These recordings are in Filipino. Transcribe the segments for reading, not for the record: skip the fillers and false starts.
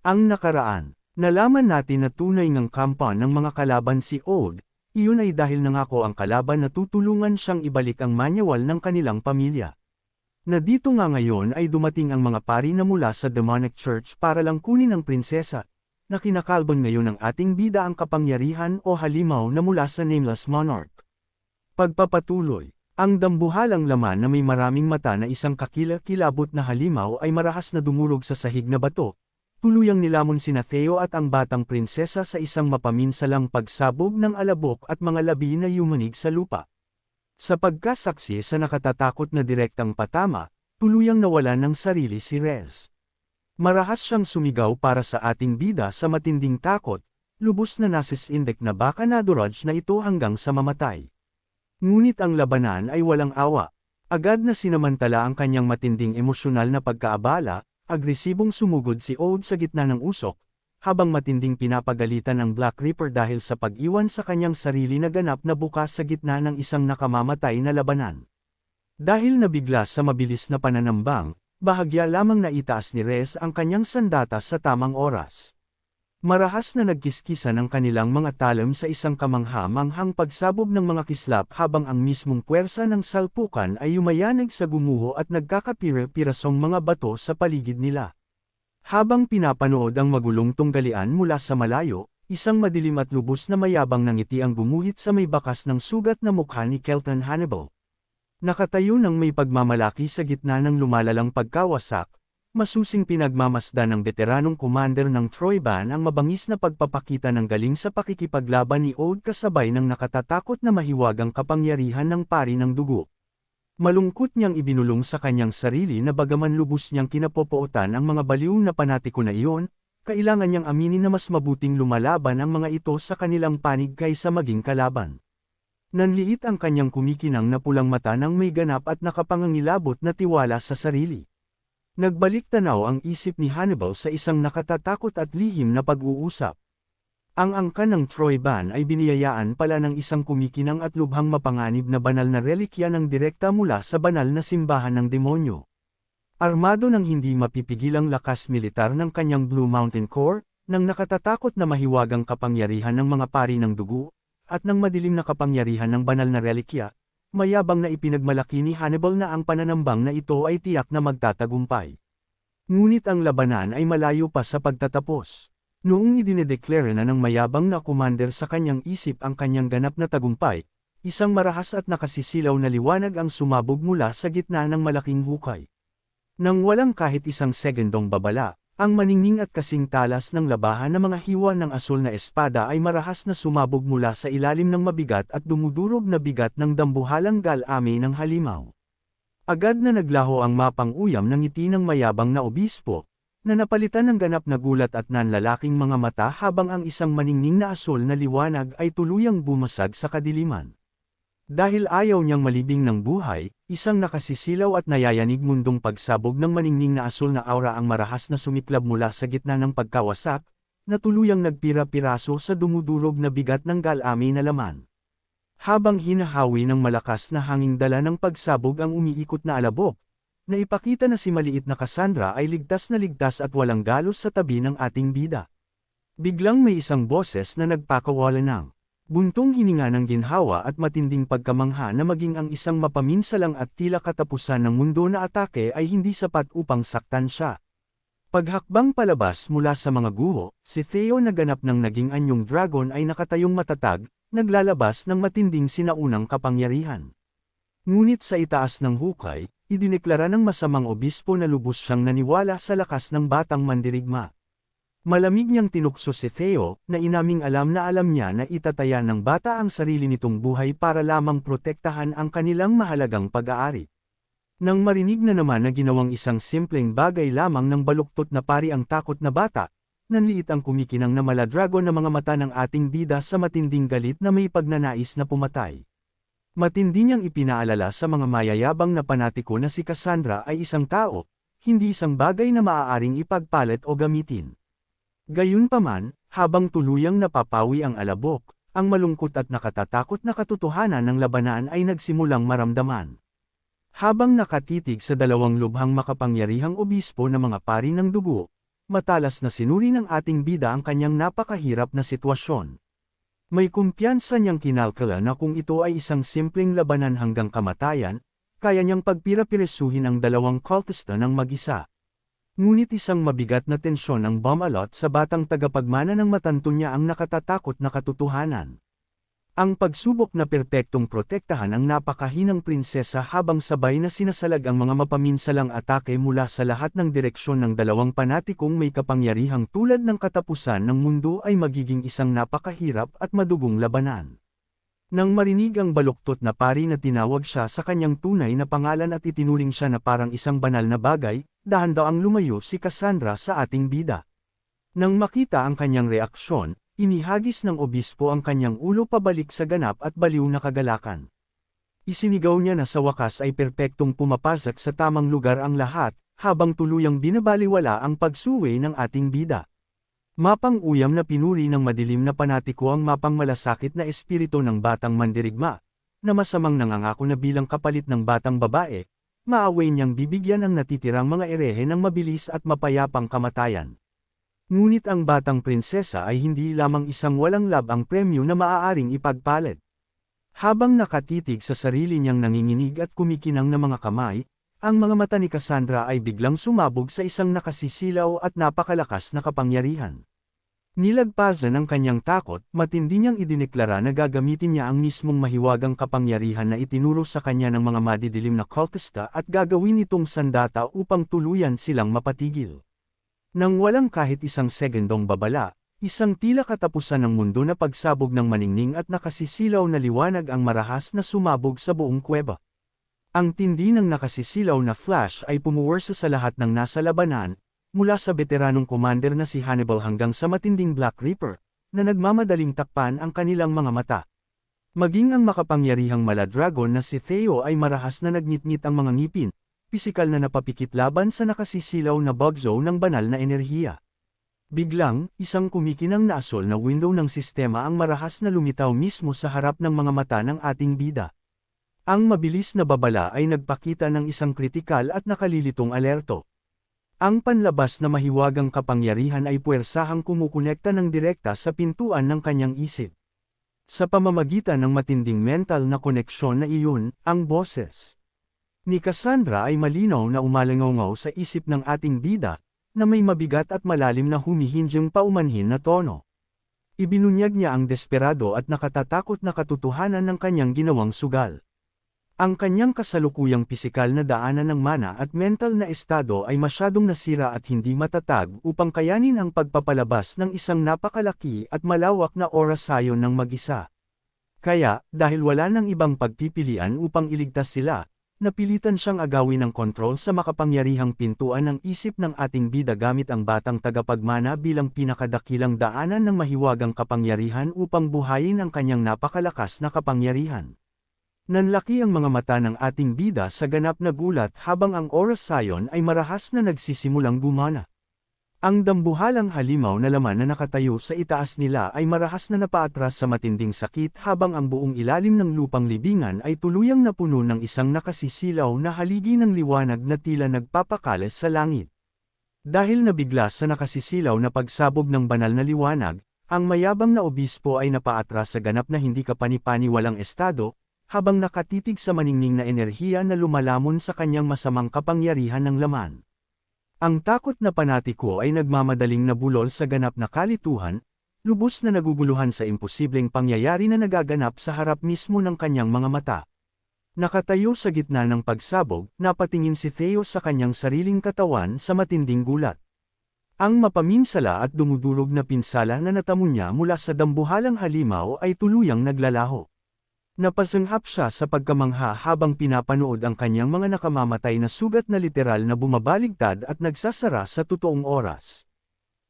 Ang nakaraan, nalaman natin na tunay ngang kampan ng mga kalaban si Old, iyon ay dahil nangako ang kalaban na tutulungan siyang ibalik ang manyawal ng kanilang pamilya. Na dito nga ngayon ay dumating ang mga pari na mula sa Demonic Church para lang kunin ang prinsesa, na kinakalban ngayon ng ating bida ang kapangyarihan o halimaw na mula sa Nameless Monarch. Pagpapatuloy, ang dambuhalang laman na may maraming mata na isang kakilakilabot na halimaw ay marahas na dumurog sa sahig na bato. Tuluyang nilamon sina Theo at ang batang prinsesa sa isang mapaminsalang pagsabog ng alabok at mga labi na yumanig sa lupa. Sa pagkasaksi sa nakatatakot na direktang patama, tuluyang nawalan ng sarili si Rez. Marahas siyang sumigaw para sa ating bida sa matinding takot, lubos na nasisindek na baka naduraj na ito hanggang sa mamatay. Ngunit ang labanan ay walang awa. Agad na sinamantala ang kanyang matinding emosyonal na pagkaabala, agresibong sumugod si Old sa gitna ng usok, habang matinding pinapagalitan ang Black Reaper dahil sa pag-iwan sa kanyang sarili na ganap na bukas sa gitna ng isang nakamamatay na labanan. Dahil nabigla sa mabilis na pananambang, bahagya lamang na itaas ni Rez ang kanyang sandata sa tamang oras. Marahas na nagkiskisan ang kanilang mga talam sa isang kamangha-manghang pagsabog ng mga kislap habang ang mismong puwersa ng salpukan ay yumayanig sa gumuho at nagkakapire-pirasong mga bato sa paligid nila. Habang pinapanood ang magulong tunggalian mula sa malayo, isang madilim at lubos na mayabang na ngiti ang gumuhit sa may bakas ng sugat na mukha ni Kelton Hannibal. Nakatayo ng may pagmamalaki sa gitna ng lumalalang pagkawasak, masusing pinagmamasdan ng veteranong commander ng Troyban ang mabangis na pagpapakita ng galing sa pakikipaglaban ni Old kasabay ng nakatatakot na mahiwagang kapangyarihan ng pari ng dugo. Malungkot niyang ibinulong sa kanyang sarili na bagaman lubos niyang kinapopootan ang mga baliw na panatiko na iyon, kailangan niyang aminin na mas mabuting lumalaban ang mga ito sa kanilang panig kaysa maging kalaban. Nanliit ang kanyang kumikinang na pulang mata ng may ganap at nakapangangilabot na tiwala sa sarili. Nagbalik tanaw ang isip ni Hannibal sa isang nakatatakot at lihim na pag-uusap. Ang angkan ng Troyban ay biniyayaan pala ng isang kumikinang at lubhang mapanganib na banal na relikya ng direkta mula sa banal na simbahan ng demonyo. Armado ng hindi mapipigilang lakas militar ng kanyang Blue Mountain Corps, ng nakatatakot na mahiwagang kapangyarihan ng mga pari ng dugo, at ng madilim na kapangyarihan ng banal na relikya, mayabang na ipinagmalaki ni Hannibal na ang pananambang na ito ay tiyak na magtatagumpay. Ngunit ang labanan ay malayo pa sa pagtatapos. Noong idinedeklara na ng mayabang na commander sa kanyang isip ang kanyang ganap na tagumpay, isang marahas at nakasisilaw na liwanag ang sumabog mula sa gitna ng malaking hukay. Nang walang kahit isang segundong babala, ang maningning at kasing talas ng labahan ng mga hiwa ng asul na espada ay marahas na sumabog mula sa ilalim ng mabigat at dumudurog na bigat ng dambuhalang galame ng halimaw. Agad na naglaho ang mapang uyam ng ngiti ng mayabang na obispo, na napalitan ng ganap na gulat at nanlalaking mga mata habang ang isang maningning na asul na liwanag ay tuluyang bumasag sa kadiliman. Dahil ayaw niyang malibing ng buhay, isang nakasisilaw at nayayanig mundong pagsabog ng maningning na asul na aura ang marahas na sumiklab mula sa gitna ng pagkawasak, na tuluyang nagpira-piraso sa dumudurog na bigat ng galame na laman. Habang hinahawi ng malakas na hanging dala ng pagsabog ang umiikot na alabok, na ipakita na si maliit na Cassandra ay ligtas na ligtas at walang galos sa tabi ng ating bida. Biglang may isang boses na nagpakawala ng buntong hininga ng ginhawa at matinding pagkamangha na maging ang isang mapaminsalang at tila katapusan ng mundo na atake ay hindi sapat upang saktan siya. Paghakbang palabas mula sa mga guho, si Theo na ganap ng naging anyong dragon ay nakatayong matatag, naglalabas ng matinding sinaunang kapangyarihan. Ngunit sa itaas ng hukay, idineklara ng masamang obispo na lubos siyang naniwala sa lakas ng batang mandirigma. Malamig niyang tinukso si Theo, na inaming alam niya na itataya ng bata ang sarili nitong buhay para lamang protektahan ang kanilang mahalagang pag-aari. Nang marinig na naman na ginawang isang simpleng bagay lamang ng baluktot na pari ang takot na bata, nanliit ang kumikinang na maladragon na mga mata ng ating bida sa matinding galit na may pagnanais na pumatay. Matindi niyang ipinaalala sa mga mayayabang na panatiko na si Cassandra ay isang tao, hindi isang bagay na maaaring ipagpalit o gamitin. Gayunpaman, habang tuluyang napapawi ang alabok, ang malungkot at nakatatakot na katotohanan ng labanan ay nagsimulang maramdaman. Habang nakatitig sa dalawang lubhang makapangyarihang obispo na mga pari ng dugo, matalas na sinuri ng ating bida ang kanyang napakahirap na sitwasyon. May kumpiyansa niyang kinalkala na kung ito ay isang simpleng labanan hanggang kamatayan, kaya niyang pagpira-piresuhin ang dalawang cultista ng mag-isa. Ngunit isang mabigat na tensyon ang bumalot sa batang tagapagmana ng matanto niya ang nakatatakot na katotohanan. Ang pagsubok na perpektong protektahan ang napakahinang prinsesa habang sabay na sinasalag ang mga mapaminsalang atake mula sa lahat ng direksyon ng dalawang panatikong may kapangyarihang tulad ng katapusan ng mundo ay magiging isang napakahirap at madugong labanan. Nang marinig ang baluktot na pari na tinawag siya sa kanyang tunay na pangalan at itinuring siya na parang isang banal na bagay, dahan-daang lumayo si Cassandra sa ating bida. Nang makita ang kanyang reaksyon, inihagis ng obispo ang kanyang ulo pabalik sa ganap at baliw na kagalakan. Isinigaw niya na sa wakas ay perpektong pumapasok sa tamang lugar ang lahat, habang tuluyang binabaliwala ang pagsuway ng ating bida. Mapang-uyam na pinuri ng madilim na panatiko ang mapang-malasakit na espiritu ng batang mandirigma, na masamang nangangako na bilang kapalit ng batang babae, maaway niyang bibigyan ang natitirang mga erehe ng mabilis at mapayapang kamatayan. Ngunit ang batang prinsesa ay hindi lamang isang walang labang premyo na maaaring ipagpalit. Habang nakatitig sa sarili niyang nanginginig at kumikinang na mga kamay, ang mga mata ni Cassandra ay biglang sumabog sa isang nakasisilaw at napakalakas na kapangyarihan. Nilagpasan ng kanyang takot, matindi niyang idineklara na gagamitin niya ang mismong mahiwagang kapangyarihan na itinuro sa kanya ng mga madidilim na cultista at gagawin itong sandata upang tuluyan silang mapatigil. Nang walang kahit isang segundong babala, isang tila katapusan ng mundo na pagsabog ng maningning at nakasisilaw na liwanag ang marahas na sumabog sa buong kuweba. Ang tindi ng nakasisilaw na flash ay pumuwersa sa lahat ng nasa labanan, mula sa veteranong commander na si Hannibal hanggang sa matinding Black Reaper, na nagmamadaling takpan ang kanilang mga mata. Maging ang makapangyarihang Maladragon na si Theo ay marahas na nagnitngit ang mga ngipin, pisikal na napapikit laban sa nakasisilaw na bugzo ng banal na enerhiya. Biglang, isang kumikinang na asol na window ng sistema ang marahas na lumitaw mismo sa harap ng mga mata ng ating bida. Ang mabilis na babala ay nagpakita ng isang kritikal at nakalilitong alerto. Ang panlabas na mahiwagang kapangyarihan ay puwersahang kumukonekta ng direkta sa pintuan ng kanyang isip. Sa pamamagitan ng matinding mental na koneksyon na iyon, ang boses ni Cassandra ay malinaw na umalangaw sa isip ng ating bida, na may mabigat at malalim na humihinjing paumanhin na tono. Ibinunyag niya ang desperado at nakatatakot na katotohanan ng kanyang ginawang sugal. Ang kanyang kasalukuyang pisikal na daanan ng mana at mental na estado ay masyadong nasira at hindi matatag upang kayanin ang pagpapalabas ng isang napakalaki at malawak na orasayon ng mag-isa. Kaya, dahil wala nang ibang pagpipilian upang iligtas sila, napilitan siyang agawin ng kontrol sa makapangyarihang pintuan ng isip ng ating bida gamit ang batang tagapagmana bilang pinakadakilang daanan ng mahiwagang kapangyarihan upang buhayin ang kanyang napakalakas na kapangyarihan. Nanlaki ang mga mata ng ating bida sa ganap na gulat habang ang orasayon ay marahas na nagsisimulang gumana. Ang dambuhalang halimaw na laman na nakatayo sa itaas nila ay marahas na napaatras sa matinding sakit habang ang buong ilalim ng lupang libingan ay tuluyang napuno ng isang nakasisilaw na haligi ng liwanag na tila nagpapakalas sa langit. Dahil nabigla sa nakasisilaw na pagsabog ng banal na liwanag, ang mayabang na obispo ay napaatras sa ganap na hindi kapani-paniwalang estado, habang nakatitig sa maningning na enerhiya na lumalamon sa kanyang masamang kapangyarihan ng laman. Ang takot na panatiko ay nagmamadaling nabulol sa ganap na kalituhan, lubos na naguguluhan sa imposibleng pangyayari na nagaganap sa harap mismo ng kanyang mga mata. Nakatayo sa gitna ng pagsabog, napatingin si Theo sa kanyang sariling katawan sa matinding gulat. Ang mapaminsala at dumudurog na pinsala na natamo niya mula sa dambuhalang halimaw ay tuluyang naglalaho. Napasanghap siya sa pagkamangha habang pinapanood ang kanyang mga nakamamatay na sugat na literal na bumabaligtad at nagsasara sa totoong oras.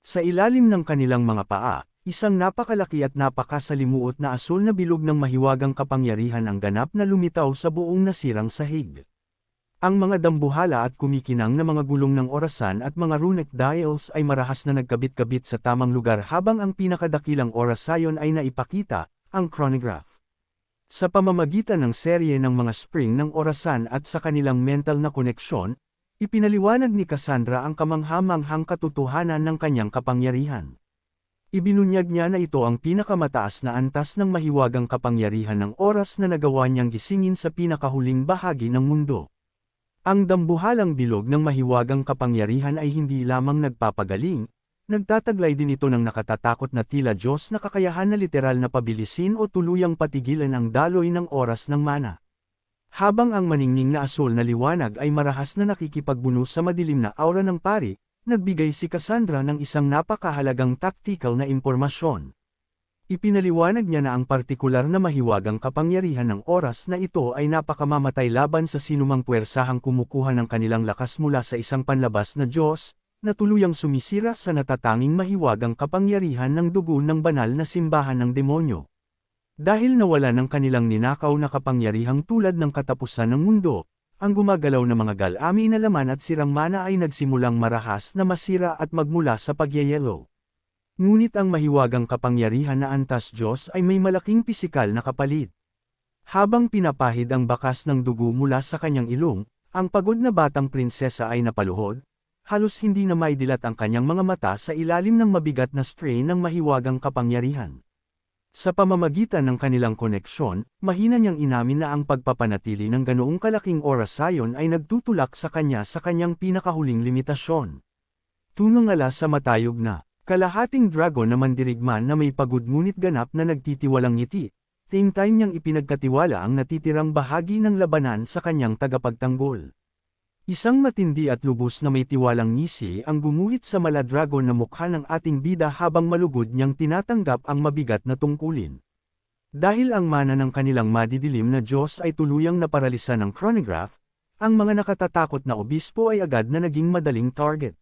Sa ilalim ng kanilang mga paa, isang napakalaki at napakasalimuot na asul na bilog ng mahiwagang kapangyarihan ang ganap na lumitaw sa buong nasirang sahig. Ang mga dambuhala at kumikinang na mga gulong ng orasan at mga runic dials ay marahas na nagkabit-kabit sa tamang lugar habang ang pinakadakilang orasayon ay naipakita, ang chronograph. Sa pamamagitan ng serye ng mga spring ng orasan at sa kanilang mental na koneksyon, Ipinaliwanag ni Cassandra ang kamangha-manghang katotohanan ng kanyang kapangyarihan. Ibinunyag niya na ito ang pinakamataas na antas ng mahiwagang kapangyarihan ng oras na nagawa niyang gisingin sa pinakahuling bahagi ng mundo. Ang dambuhalang bilog ng mahiwagang kapangyarihan ay hindi lamang nagpapagaling, nagtataglay din ito ng nakatatakot na tila Diyos na kakayahan na literal na pabilisin o tuluyang patigilan ang daloy ng oras ng mana. Habang ang maningning na asul na liwanag ay marahas na nakikipagbuno sa madilim na aura ng pari, nagbigay si Cassandra ng isang napakahalagang tactical na impormasyon. Ipinaliwanag niya na ang partikular na mahiwagang kapangyarihan ng oras na ito ay napakamamatay laban sa sinumang puwersahang kumukuha ng kanilang lakas mula sa isang panlabas na Diyos, na tuluyang sumisira sa natatanging mahiwagang kapangyarihan ng dugo ng banal na simbahan ng demonyo. Dahil nawala ng kanilang ninakaw na kapangyarihang tulad ng katapusan ng mundo, ang gumagalaw na mga galami na laman at sirang mana ay nagsimulang marahas na masira at magmula sa pagyayelo. Ngunit ang mahiwagang kapangyarihan na antas Diyos ay may malaking pisikal na kapalit. Habang pinapahid ang bakas ng dugo mula sa kanyang ilong, ang pagod na batang prinsesa ay napaluhod, halos hindi na maidilat ang kanyang mga mata sa ilalim ng mabigat na strain ng mahiwagang kapangyarihan. Sa pamamagitan ng kanilang koneksyon, mahina niyang inamin na ang pagpapanatili ng ganoong kalaking orasayon ay nagtutulak sa kanyang pinakahuling limitasyon. Tumangala sa matayog na, kalahating dragon na mandirigman na may pagod ngunit ganap na nagtitiwalang ngiti, same time niyang ipinagkatiwala ang natitirang bahagi ng labanan sa kanyang tagapagtanggol. Isang matindi at lubos na may tiwalang ngisi ang gumuhit sa maladragon na mukha ng ating bida habang malugod niyang tinatanggap ang mabigat na tungkulin. Dahil ang mana ng kanilang madidilim na Diyos ay tuluyang naparalisa ng chronograph, ang mga nakatatakot na obispo ay agad na naging madaling target.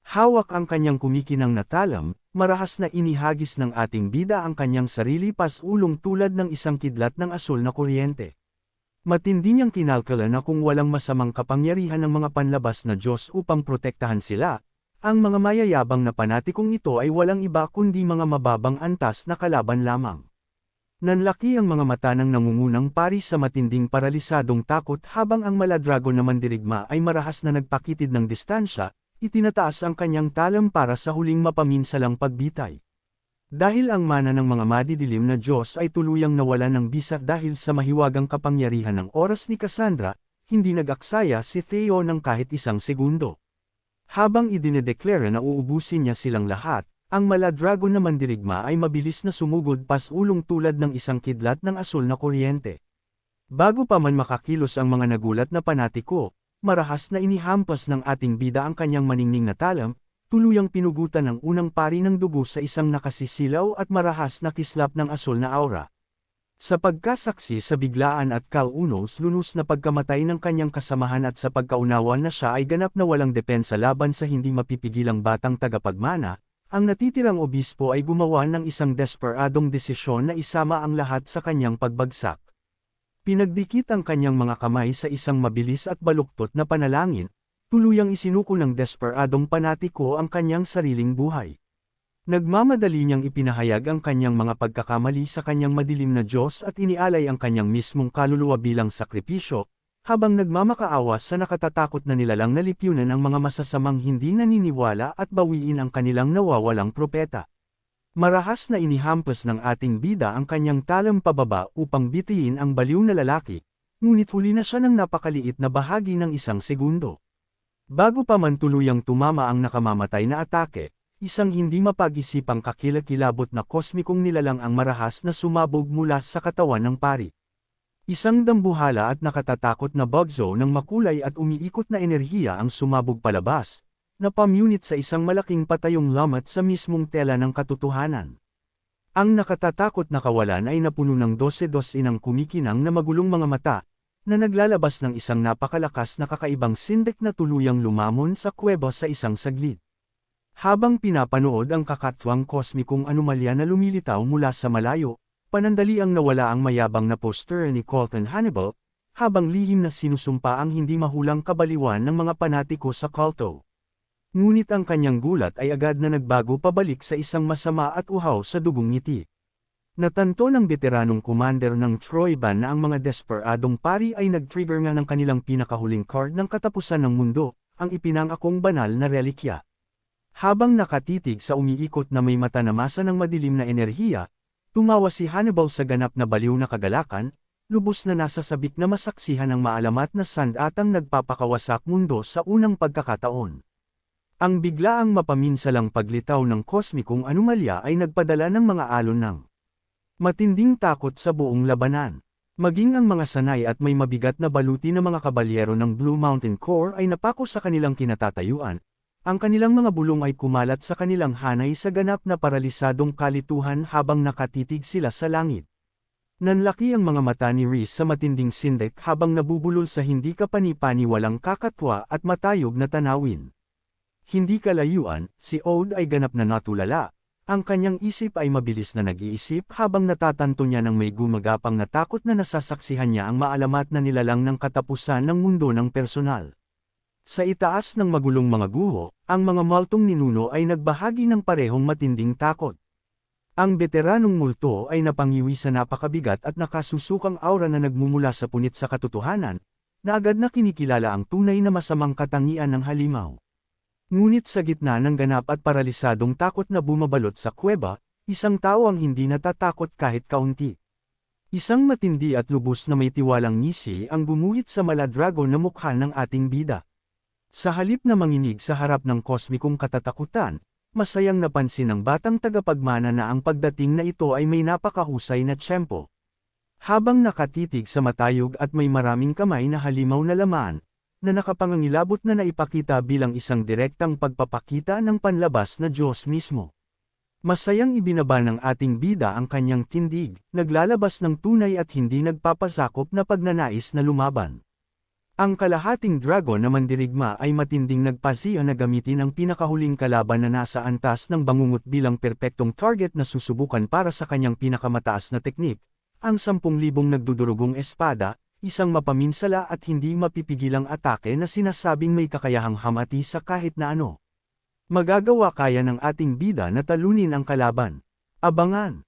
Hawak ang kanyang kumikinang na talam, marahas na inihagis ng ating bida ang kanyang sarili pas-ulong tulad ng isang kidlat ng asul na kuryente. Matindi niyang kinalkala na kung walang masamang kapangyarihan ng mga panlabas na Diyos upang protektahan sila, ang mga mayayabang na panatikong ito ay walang iba kundi mga mababang antas na kalaban lamang. Nanlaki ang mga mata ng nangungunang pari sa matinding paralisadong takot habang ang maladragon na mandirigma ay marahas na nagpakitid ng distansya, itinataas ang kanyang talam para sa huling mapaminsalang pagbitay. Dahil ang mana ng mga madidilim na Diyos ay tuluyang nawala ng bisa dahil sa mahiwagang kapangyarihan ng oras ni Cassandra, hindi nag-aksaya si Theo ng kahit isang segundo. Habang idinedeklara na uubusin niya silang lahat, ang maladragon na mandirigma ay mabilis na sumugod pas-ulong tulad ng isang kidlat ng asul na kuryente. Bago pa man makakilos ang mga nagulat na panatiko, marahas na inihampas ng ating bida ang kanyang maningning na talam, tuluyang pinugutan ng unang pari ng dugo sa isang nakasisilaw at marahas na kislap ng asul na aura. Sa pagkasaksi sa biglaan at kaunos-lunos na pagkamatay ng kanyang kasamahan at sa pagkaunawa na siya ay ganap na walang depensa laban sa hindi mapipigilang batang tagapagmana, ang natitirang obispo ay gumawa ng isang desperadong desisyon na isama ang lahat sa kanyang pagbagsak. Pinagdikit ang kanyang mga kamay sa isang mabilis at baluktot na panalangin, tuluyang isinuko ng desperadong panatiko ang kanyang sariling buhay. Nagmamadali niyang ipinahayag ang kanyang mga pagkakamali sa kanyang madilim na Diyos at inialay ang kanyang mismong kaluluwa bilang sakripisyo, habang nagmamakaawa sa nakatatakot na nilalang na lipunan ang mga masasamang hindi naniniwala at bawiin ang kanilang nawawalang propeta. Marahas na inihampas ng ating bida ang kanyang talam pababa upang bitiyin ang baliw na lalaki, ngunit huli na siya ng napakaliit na bahagi ng isang segundo. Bago pa man tuluyang tumama ang nakamamatay na atake, isang hindi mapag-isipang kakilakilabot na kosmikong nilalang ang marahas na sumabog mula sa katawan ng pari. Isang dambuhala at nakatatakot na bugzo ng makulay at umiikot na enerhiya ang sumabog palabas, na pamunit sa isang malaking patayong lamat sa mismong tela ng katotohanan. Ang nakatatakot na kawalan ay napuno ng dose-dose ng kumikinang na magulong mga mata, na naglalabas ng isang napakalakas na kakaibang sindik na tuluyang lumamon sa kuweba sa isang saglit. Habang pinapanood ang kakatwang kosmikong anomalya na lumilitaw mula sa malayo, panandaliang nawala ang mayabang na poster ni Colton Hannibal, habang lihim na sinusumpa ang hindi mahulang kabaliwan ng mga panatiko sa kulto. Ngunit ang kanyang gulat ay agad na nagbago pabalik sa isang masama at uhaw sa dugong ngiti. Natanto ng veteranong commander ng Troy Ban na ang mga desperadong pari ay nag-trigger nga ng kanilang pinakahuling card ng katapusan ng mundo, ang ipinangakong banal na relikya. Habang nakatitig sa umiikot na may mata na masa ng madilim na enerhiya, tumawa si Hannibal sa ganap na baliw na kagalakan, lubos na nasasabik na masaksihan ng maalamat na sandatang nagpapakawasak mundo sa unang pagkakataon. Ang biglaang mapaminsalang paglitaw ng kosmikong anomalya ay nagpadala ng mga alon ng matinding takot sa buong labanan. Maging ang mga sanay at may mabigat na baluti na mga kabalyero ng Blue Mountain Corps ay napako sa kanilang kinatatayuan. Ang kanilang mga bulong ay kumalat sa kanilang hanay sa ganap na paralisadong kalituhan habang nakatitig sila sa langit. Nanlaki ang mga mata ni Rhys sa matinding sindak habang nabubulol sa hindi kapani-paniwalang kakatwa at matayog na tanawin. Hindi kalayuan, si Ode ay ganap na natulala. Ang kanyang isip ay mabilis na nag-iisip habang natatanto niya ng may gumagapang na takot na nasasaksihan niya ang maalamat na nilalang ng katapusan ng mundo ng personal. Sa itaas ng magulong mga guho, ang mga multong ninuno ay nagbahagi ng parehong matinding takot. Ang veteranong multo ay napangiwi sa napakabigat at nakasusukang aura na nagmumula sa punit sa katotohanan, na agad na kinikilala ang tunay na masamang katangian ng halimaw. Ngunit sa gitna ng ganap at paralisadong takot na bumabalot sa kuweba, isang tao ang hindi natatakot kahit kaunti. Isang matindi at lubos na may tiwalang ngisi ang gumuhit sa maladrago na mukha ng ating bida. Sa halip na manginig sa harap ng kosmikong katatakutan, masayang napansin ng batang tagapagmana na ang pagdating na ito ay may napakahusay na tiyempo. Habang nakatitig sa matayog at may maraming kamay na halimaw na laman, na nakapangangilabot na naipakita bilang isang direktang pagpapakita ng panlabas na Diyos mismo. Masayang ibinaba ng ating bida ang kanyang tindig, naglalabas ng tunay at hindi nagpapasakop na pagnanais na lumaban. Ang kalahating dragon na mandirigma ay matinding nagpasiya na gamitin ang pinakahuling kalaban na nasa antas ng bangungot bilang perpektong target na susubukan para sa kanyang pinakamataas na teknik, ang 10,000 nagdudurugong espada, isang mapaminsala at hindi mapipigilang atake na sinasabing may kakayahang hamati sa kahit na ano. Magagawa kaya ng ating bida na talunin ang kalaban. Abangan!